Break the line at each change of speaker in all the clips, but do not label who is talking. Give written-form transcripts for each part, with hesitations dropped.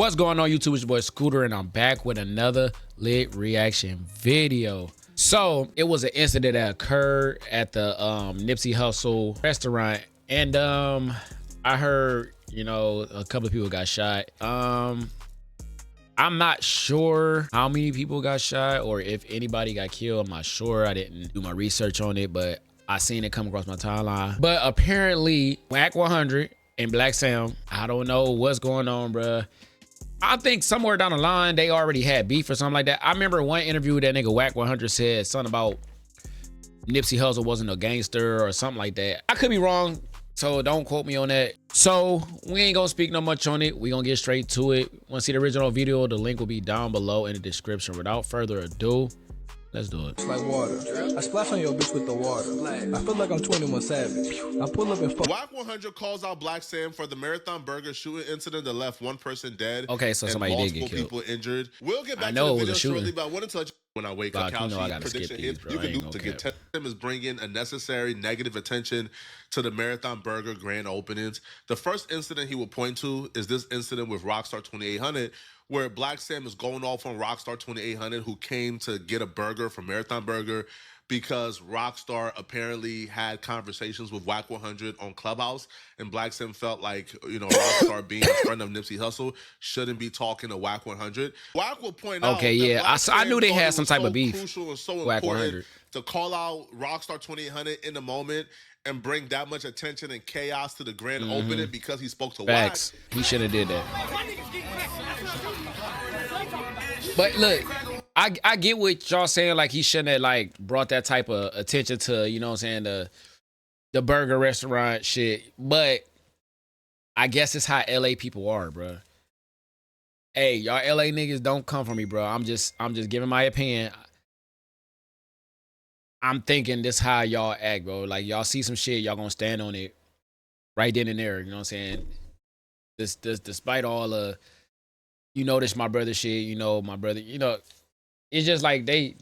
What's going on, YouTube? It's your boy Scooter, and I'm back with another lit reaction video. So it was an incident that occurred at the Nipsey Hussle restaurant, and I heard, you know, a couple of people got shot. I'm not sure how many people got shot or if anybody got killed. I'm not sure. I didn't do my research on it, but I seen it come across my timeline. But apparently, Wack 100 and Black Sam, I don't know what's going on, bruh. I think somewhere down the line, they already had beef or something like that. I remember one interview that nigga Wack 100 said something about Nipsey Hussle wasn't a gangster or something like that. I could be wrong, so don't quote me on that. So we ain't gonna speak no much on it. We gonna get straight to it. Want to see the original video? The link will be down below in the description. Without further ado, let's do it.
It's like water. I splash on your bitch with the water. I feel like I'm 21 Savage. I pull up and fuck.
Wack 100 calls out Black Sam for the Marathon Burger shooting incident that left one person dead.
Okay, so somebody did get killed.
People injured. We'll get back
I know
to
it
the
was
video
a
shortly, but I want to touch when I wake up.
You know I gotta skip these, bro.
You can do
no
to
cap.
get Tim is bringing unnecessary negative attention to the Marathon Burger grand openings. The first incident he will point to is this incident with Rockstar 2800, where Black Sam is going off on Rockstar 2800, who came to get a burger from Marathon Burger because Rockstar apparently had conversations with Wack 100 on Clubhouse, and Black Sam felt like, you know, Rockstar being a friend of Nipsey Hussle shouldn't be talking to Wack 100. Wack will point out.
Okay, yeah, I knew they had some type of beef.
Crucial and so
Wack
important
100
to call out Rockstar 2800 in the moment and bring that much attention and chaos to the grand opening because he spoke to
Facts.
Wack.
He should have did that. But look, I get what y'all saying, like he shouldn't have like brought that type of attention to, you know what I'm saying, the burger restaurant shit. But I guess it's how LA people are, bro. Hey, y'all LA niggas don't come for me, bro. I'm just giving my opinion. I'm thinking this how y'all act, bro. Like y'all see some shit, y'all gonna stand on it right then and there. You know what I'm saying? This despite all the, you know, this my brother shit. You know, my brother. You know, it's just like they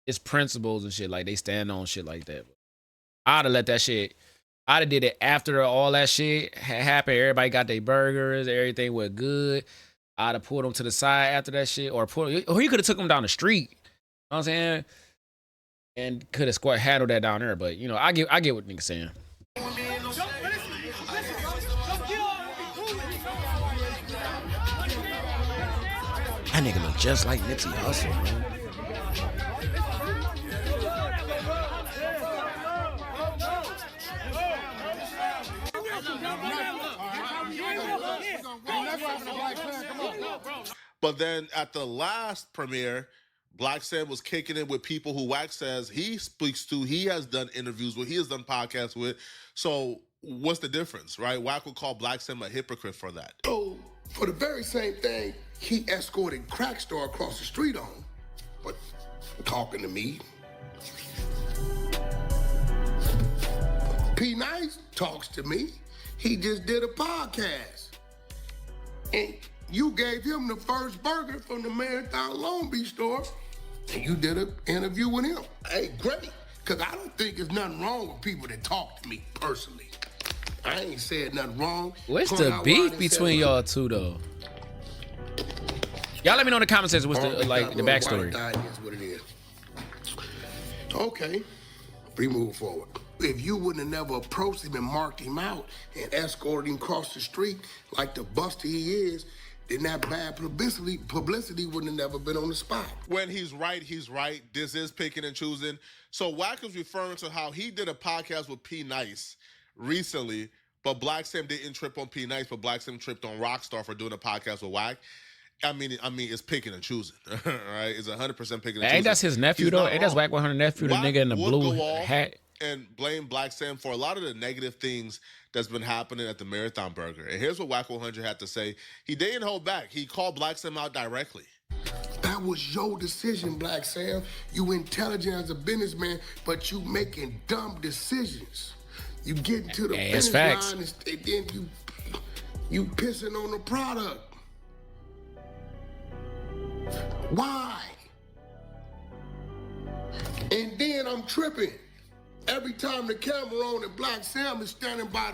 it's principles and shit. Like they stand on shit like that. I'd have let that shit. I'd have did it after all that shit happened. Everybody got their burgers. Everything was good. I'd have pulled them to the side after that shit, or he could have took them down the street. You know what I'm saying? And could have handled that down there. But you know, I get what niggas saying. That nigga look just like Nipsey Hussle, man.
But then at the last premiere, Black Sam was kicking it with people who Wack says he speaks to, he has done interviews with, he has done podcasts with. So what's the difference, right? Wack will call Black Sam a hypocrite for that.
So for the very same thing, he escorted Crack Star across the street on, but talking to me. P Nice talks to me. He just did a podcast. And you gave him the first burger from the Marathon Long Beach store, and you did an interview with him. Hey, great, because I don't think there's nothing wrong with people that talk to me personally. I ain't said nothing wrong.
What's the beef between y'all two, though? Y'all let me know in the comment section what's the the backstory.
Is what it is. Okay, we move forward. If you wouldn't have never approached him and marked him out and escorted him across the street like the buster he is, then that bad publicity wouldn't have never been on the spot.
When he's right, he's right. This is picking and choosing. So Wack is referring to how he did a podcast with P Nice recently, but Black Sam didn't trip on P Nice, but Black Sam tripped on Rockstar for doing a podcast with Wack. I mean, it's picking and choosing, right? It's 100% picking and choosing.
Ain't that's his nephew, though? Ain't that's Wack 100 nephew, the nigga in the blue hat?
And blame Black Sam for a lot of the negative things that's been happening at the Marathon Burger. And here's what Wack 100 had to say. He didn't hold back. He called Black Sam out directly.
That was your decision, Black Sam. You intelligent as a businessman, but you making dumb decisions. You get into the finish line and then you pissing on the product. Why? And then I'm tripping. Every time the camera on and Black Sam is standing by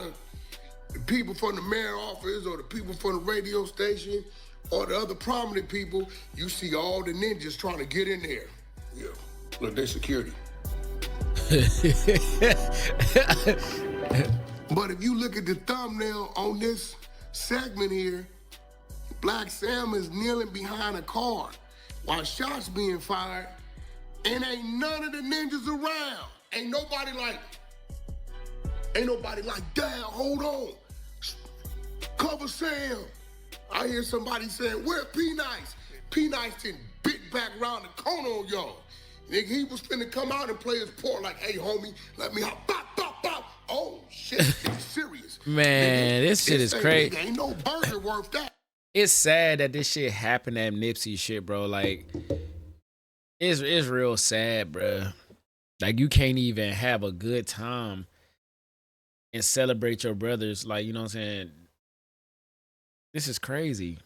the people from the mayor office or the people from the radio station or the other prominent people, you see all the ninjas trying to get in there. Yeah, look, they security. But if you look at the thumbnail on this segment here, Black Sam is kneeling behind a car while shots being fired, and ain't none of the ninjas around. Ain't nobody like, damn, hold on. Cover Sam. I hear somebody saying, where P-Nice? P-Nice didn't bit back around the corner on y'all. Nigga, he was finna come out and play his part like, hey, homie, let me hop, bop, bop, bop. Oh, shit, it's serious.
Man,
nigga,
this shit is crazy.
Nigga, ain't no burger worth that.
It's sad that this shit happened at Nipsey shit, bro. Like, it's real sad, bro. Like, you can't even have a good time and celebrate your brothers. Like, you know what I'm saying? This is crazy.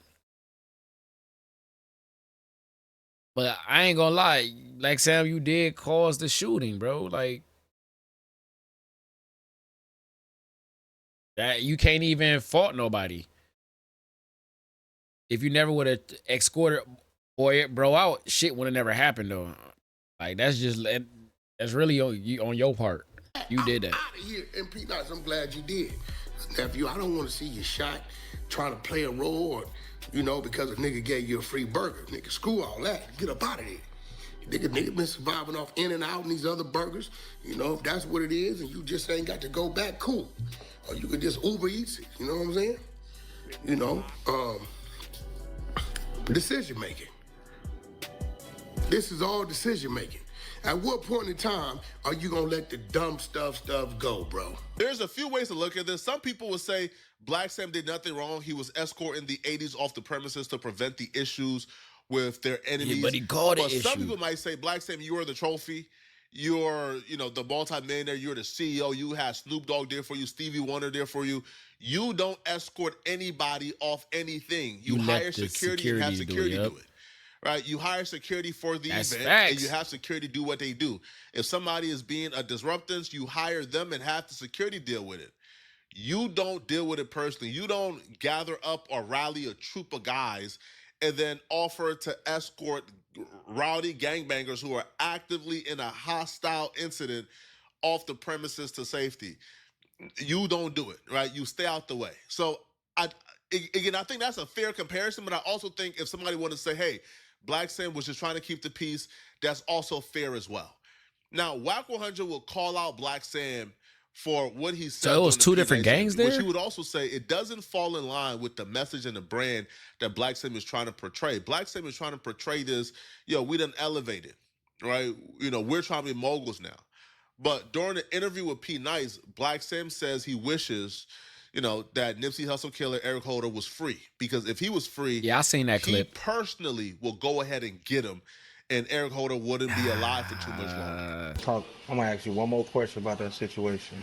But I ain't gonna lie, like Sam, you did cause the shooting, bro. Like, that you can't even fault nobody. If you never would have escorted bro out, shit would have never happened though. Like, that's really on your part. You did that.
Out of here, and P-Nice, I'm glad you did. Nephew, I don't want to see you shot trying to play a role or, you know, because a nigga gave you a free burger. Nigga, screw all that. Get up out of there. Nigga been surviving off In-N-Out and these other burgers. You know, if that's what it is and you just ain't got to go back, cool. Or you could just Uber Eats it. You know what I'm saying? You know, decision making. This is all decision making. At what point in time are you gonna let the dumb stuff go, bro?
There's a few ways to look at this. Some people would say Black Sam did nothing wrong. He was escorting the 80s off the premises to prevent the issues with their enemies.
Yeah, but he called it
But
issue.
some people might say, Black Sam, you are the trophy. You're, you know, the multi-millionaire. You're the CEO. You have Snoop Dogg there for you. Stevie Wonder there for you. You don't escort anybody off anything. You hire security and have security do it. Right? You hire security for the event, and you have security do what they do. If somebody is being a disruptance, you hire them and have the security deal with it. You don't deal with it personally. You don't gather up or rally a troop of guys and then offer to escort rowdy gangbangers who are actively in a hostile incident off the premises to safety. You don't do it, right? You stay out the way. So, I think that's a fair comparison, but I also think if somebody wanted to say, hey, Black Sam was just trying to keep the peace, that's also fair as well. Now, Wack 100 will call out Black Sam for what he said.
So it was two different gangs there?
Which he would also say it doesn't fall in line with the message and the brand that Black Sam is trying to portray. Black Sam is trying to portray this, we done elevated, right? We're trying to be moguls now. But during the interview with P-Nice, Black Sam says he wishes, that Nipsey Hussle killer Eric Holder was free. Because if he was free,
yeah, I seen that clip.
He personally will go ahead and get him, and Eric Holder wouldn't be alive for too much longer.
I'm gonna ask you one more question about that situation.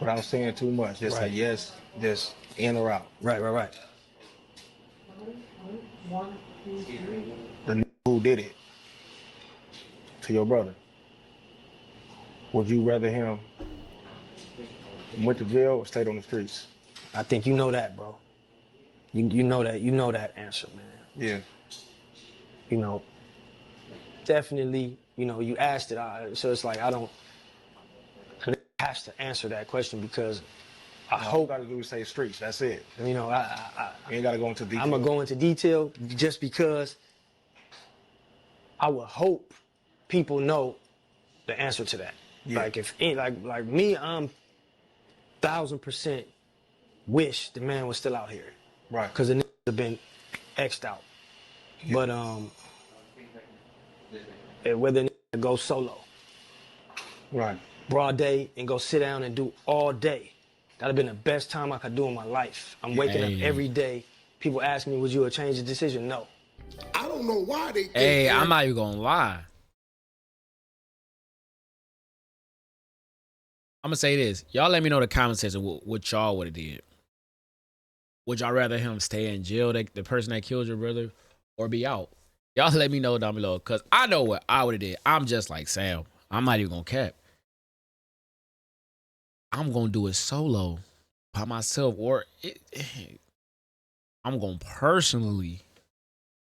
Without saying too much, just say yes, just in or out.
Right.
The who did it to your brother, would you rather him went to jail or stayed on the streets?
I think you know that, bro. You know that answer, man.
Yeah.
Definitely, you asked it, so it's like I have to answer that question because I hope.
All you gotta do is say streets, that's it.
I
you ain't gotta go into detail.
I'm gonna go into detail just because I would hope people know the answer to that.
Yeah.
Like if like me, I'm 1000% wish the man was still out here.
Right.
Because the niggas have been X'd out. Yeah. But whether niggas go solo.
Right.
Broad day and go sit down and do all day. That'd have been the best time I could do in my life. I'm waking up every day. People ask me, would you have changed the decision? No.
I don't know why they think
Hey, I'm not even gonna lie. I'm gonna say this. Y'all let me know in the comment section what y'all would have did. Would y'all rather him stay in jail, the person that killed your brother, or be out? Y'all let me know down below, because I know what I would have did. I'm just like Sam. I'm not even gonna cap. I'm gonna do it solo by myself, or I'm gonna personally,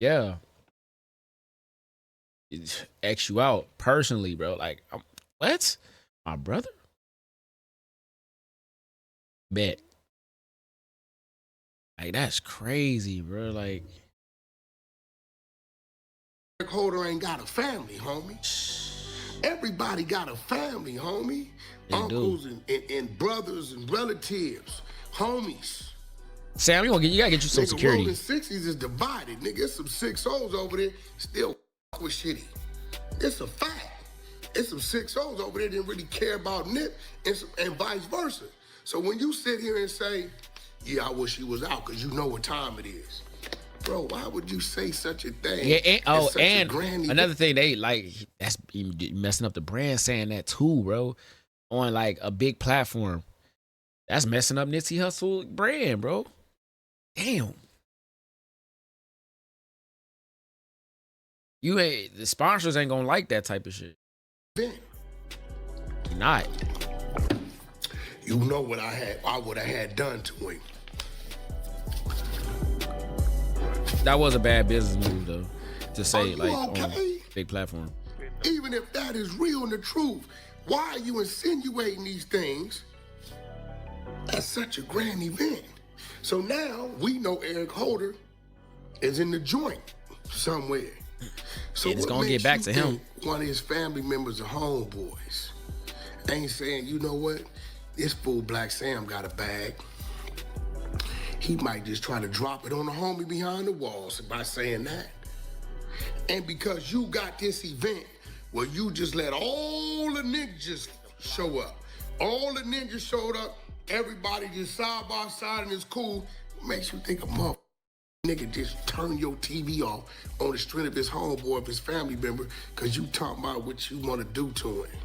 yeah, X you out personally, bro. Like, what? My brother? Bet. Like, that's crazy, bro. Like,
Eric Holder ain't got a family, homie. Everybody got a family, homie.
They
Uncles and brothers and relatives, homies.
Sam, you gotta get you some
Nigga,
security.
Rolling 60s is divided. Nigga, it's some 6-0s over there still with shitty. It's a fact. It's some 6-0s over there didn't really care about Nip and vice versa. So when you sit here and say, yeah, I wish he was out, because you know what time it is. Bro, why would you say such a thing?
Yeah, and another thing, they like, that's messing up the brand saying that too, bro. On like a big platform. That's messing up Nipsey Hussle brand, bro. Damn. The sponsors ain't gonna like that type of shit. Not.
You know what I would have had done to him.
That was a bad business move though. To say like
okay?
on a big platform.
Even if that is real and the truth, why are you insinuating these things at such a grand event? So now we know Eric Holder is in the joint somewhere. So
it's gonna get back to him.
One of his family members or homeboys ain't saying, you know what? This fool Black Sam got a bag. He might just try to drop it on the homie behind the walls by saying that. And because you got this event where you just let all the ninjas show up. All the ninjas showed up, everybody just side by side and it's cool. What makes you think a nigga just turn your TV off on the strength of his homeboy, of his family member, because you talking about what you want to do to him?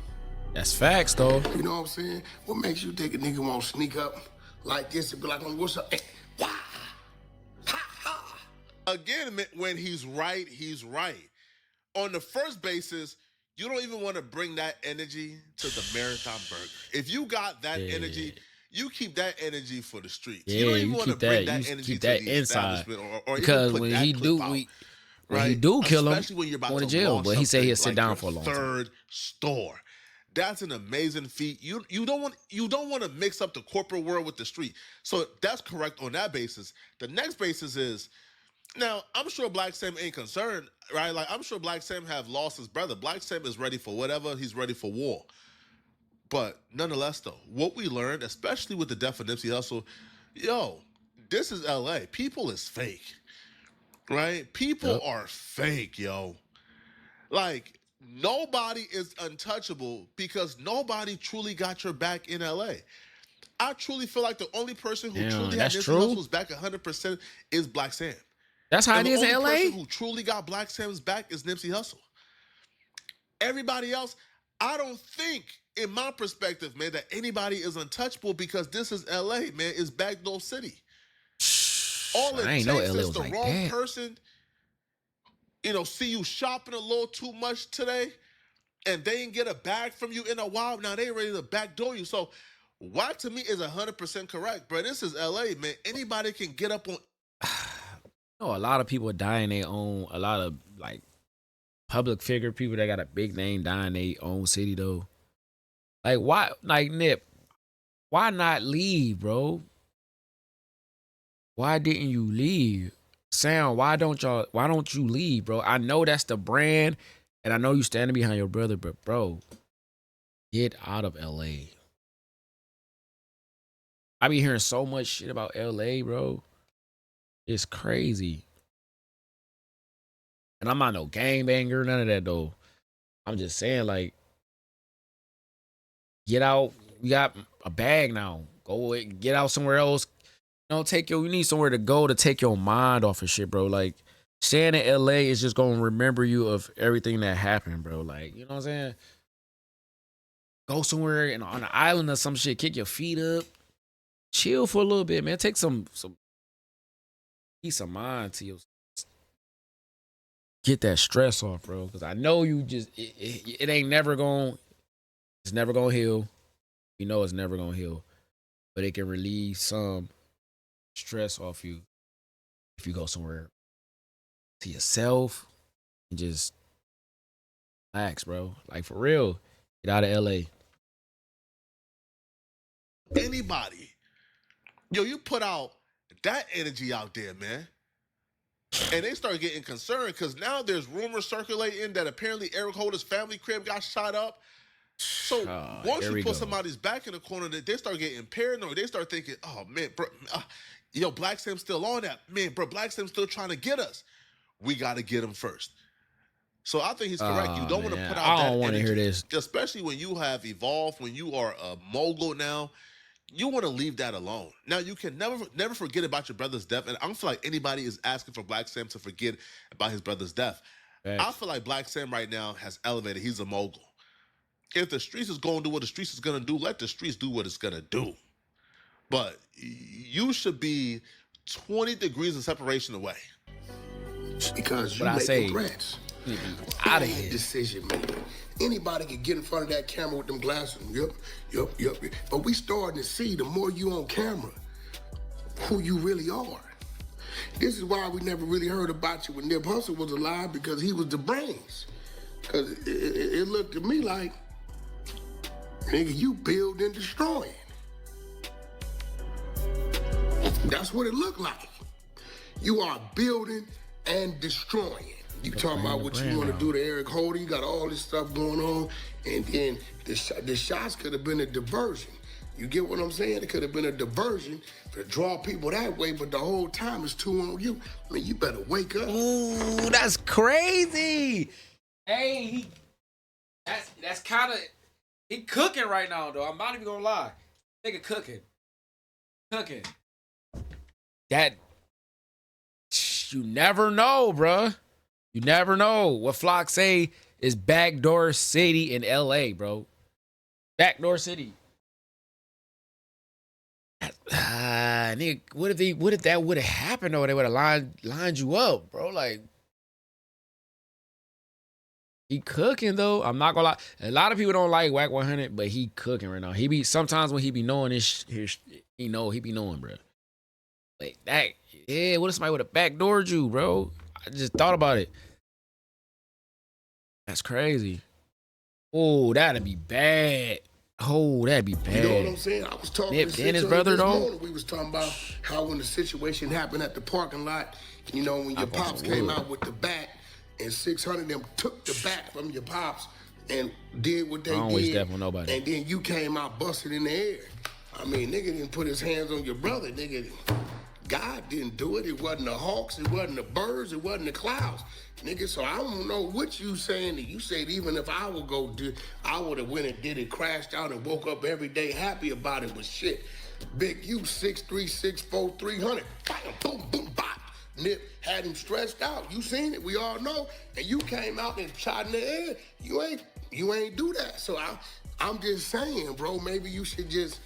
That's facts, though.
You know what I'm saying? What makes you think a nigga won't sneak up like this and be like, what's up? Wah! Ha ha!
Again, when he's right, he's right. On the first basis, you don't even want to bring that energy to the Marathon Burger. If you got that energy, you keep that energy for the streets.
Yeah,
you don't even want to bring that
you
energy
keep
to
that
the
inside.
establishment or
because
even put
when
that
he
clip
do,
out,
when he do kill him,
especially when you're about
going
to
to jail.
launch
But he said he'll sit
like
down
your
for a long
third
time.
store. That's an amazing feat. You don't want to mix up the corporate world with the street. So that's correct on that basis. The next basis is, now I'm sure Black Sam ain't concerned, right? Like I'm sure Black Sam have lost his brother. Black Sam is ready for whatever. He's ready for war. But nonetheless, though, what we learned, especially with the death of Nipsey Hussle, yo, this is LA. People is fake, right? People are fake, yo. Like, nobody is untouchable because nobody truly got your back in LA. I truly feel like the only person who truly had Nipsey Hussle's back 100% is Black Sam.
That's how it is in LA?
The only person who truly got Black Sam's back is Nipsey Hussle. Everybody else, I don't think, in my perspective, man, that anybody is untouchable because this is LA, man. It's Backdoor City. All it takes is the wrong person, see you shopping a little too much today, and they ain't get a bag from you in a while. Now they ready to backdoor you. So Wack to me is 100% correct, bro. This is LA, man. Anybody can get up on.
A lot of people die in their own. A lot of like public figure people that got a big name die in their own city though. Like why? Like Nip, why not leave, bro? Why didn't you leave? Sam, why don't you leave, bro? I know that's the brand, and I know you standing behind your brother, but bro, get out of LA. I be hearing so much shit about LA, bro. It's crazy. And I'm not no gangbanger, none of that though. I'm just saying, like, get out. You got a bag now. Go get out somewhere else. You need somewhere to go to take your mind off of shit, bro. Like, staying in LA is just gonna remember you of everything that happened, bro. Like, you know what I'm saying? Go somewhere on an island or some shit, kick your feet up, chill for a little bit, man. Take some peace of mind to your. Get that stress off, bro. Because I know you just it ain't never gonna. It's never gonna heal. You know it's never gonna heal, but it can relieve some stress off you if you go somewhere to yourself and just relax, bro. Like for real, get out of LA.
Anybody, yo, you put out that energy out there, man. And they start getting concerned because now there's rumors circulating that apparently Eric Holder's family crib got shot up. So once you put somebody's back in the corner, they start getting paranoid. They start thinking, oh man, bro, yo, Black Sam's still on that. Man, bro, Black Sam's still trying to get us. We got to get him first. So I think he's correct. You don't want to put out that
I don't want to hear this.
Especially when you have evolved, when you are a mogul now. You want to leave that alone. Now, you can never forget about your brother's death. And I don't feel like anybody is asking for Black Sam to forget about his brother's death. I feel like Black Sam right now has elevated. He's a mogul. If the streets is going to do what the streets is going to do, let the streets do what it's going to do. But you should be 20 degrees of separation away.
Because you make threats.
Out of here.
Decision making. Anybody can get in front of that camera with them glasses. Yep. But we starting to see the more you on camera, who you really are. This is why we never really heard about you when Nip Hussle was alive, because he was the brains. Because it looked to me like, nigga, you build and destroying. That's what it looked like. You are building and destroying. You talking about what you want to do to Eric Holder, you got all this stuff going on, and then the shots could have been a diversion. You get what I'm saying? It could have been a diversion to draw people that way, but the whole time it's two on you. I mean, you better wake up.
Ooh, that's crazy. Hey, that's kind of, he cooking right now, though. I'm not even gonna lie. Nigga cooking. That, you never know, bruh. You never know. What Flock say is backdoor city in LA, bro. Backdoor city. Nigga, what if that would have happened though? They would have lined you up, bro. Like, he cooking though. I'm not gonna lie. A lot of people don't like Wack 100, but he cooking right now. He be sometimes when he be knowing this, he be knowing, bro. Like that, yeah. What if somebody would have backdoored you, bro? I just thought about it. That's crazy. Oh, that'd be bad. Oh, that'd be bad.
You know what I'm saying? I was talking
Nip
to
and his brother, though.
Morning, we was talking about how when the situation happened at the parking lot, you know, when your pops came out with the bat and 600 of them took the bat from your pops and did what they did.
I don't wish that for nobody.
And then you came out busted in the air. I mean, nigga didn't put his hands on your brother, nigga. God didn't do it. It wasn't the Hawks. It wasn't the birds. It wasn't the clouds. Nigga, so I don't know what you saying. You said even if I would go do, I would have went and did it, crashed out and woke up every day happy about it, but shit. Big you, 6'3", 6'4", 300. Bam, boom, boom, bop. Nip had him stretched out. You seen it. We all know. And you came out and shot in the air. You ain't do that. So I'm just saying, bro, maybe you should just,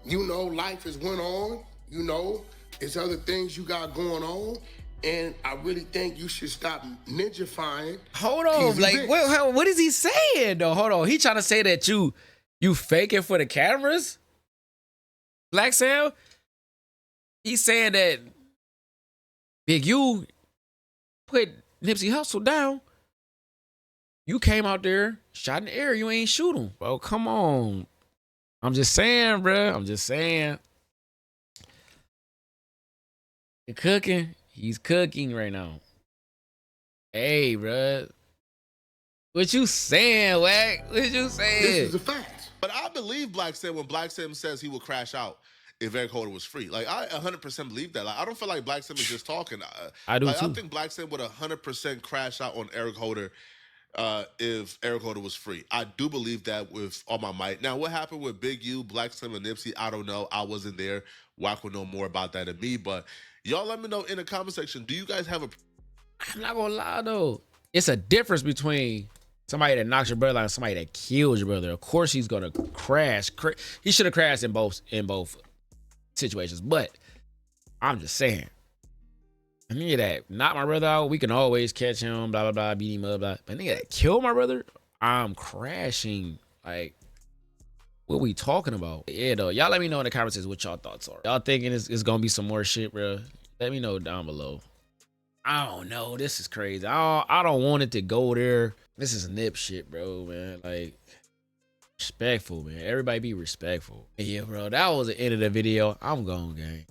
you know, life has went on, you know. There's other things you got going on, and I really think you should stop ninjifying.
Hold on, like what is he saying though? Hold on, he trying to say that you faking for the cameras, Black Sam. He's saying that Big U put Nipsey Hussle down. You came out there, shot in the air. You ain't shoot him, bro. Come on. I'm just saying, bro. I'm just saying. Cooking. He's cooking right now. Hey, bro. What you saying, Wack? What you saying?
This is a fact.
But I believe Black Sam when Black Sam says he will crash out if Eric Holder was free. Like, I 100% believe that. Like, I don't feel like Black Sam is just talking.
I do too.
I think Black Sam would 100% crash out on Eric Holder if Eric Holder was free. I do believe that with all my might. Now, what happened with Big U, Black Sam, and Nipsey, I don't know. I wasn't there. Wack will know more about that than me, but y'all let me know in the comment section. Do you guys have a...
I'm not gonna lie though. It's a difference between somebody that knocks your brother out and somebody that kills your brother. Of course he's gonna crash. He should have crashed in both situations. But I'm just saying. A nigga that knocked my brother out, we can always catch him, blah, blah, blah, beat him up, blah. But a nigga that killed my brother, I'm crashing. Like, what we talking about? Yeah, though. Y'all let me know in the comments what y'all thoughts are. Y'all thinking it's gonna be some more shit, bro? Let me know down below. I don't know. This is crazy. I don't want it to go there. This is nip shit, bro, man. Like, respectful, man. Everybody be respectful. Yeah, bro. That was the end of the video. I'm gone, gang.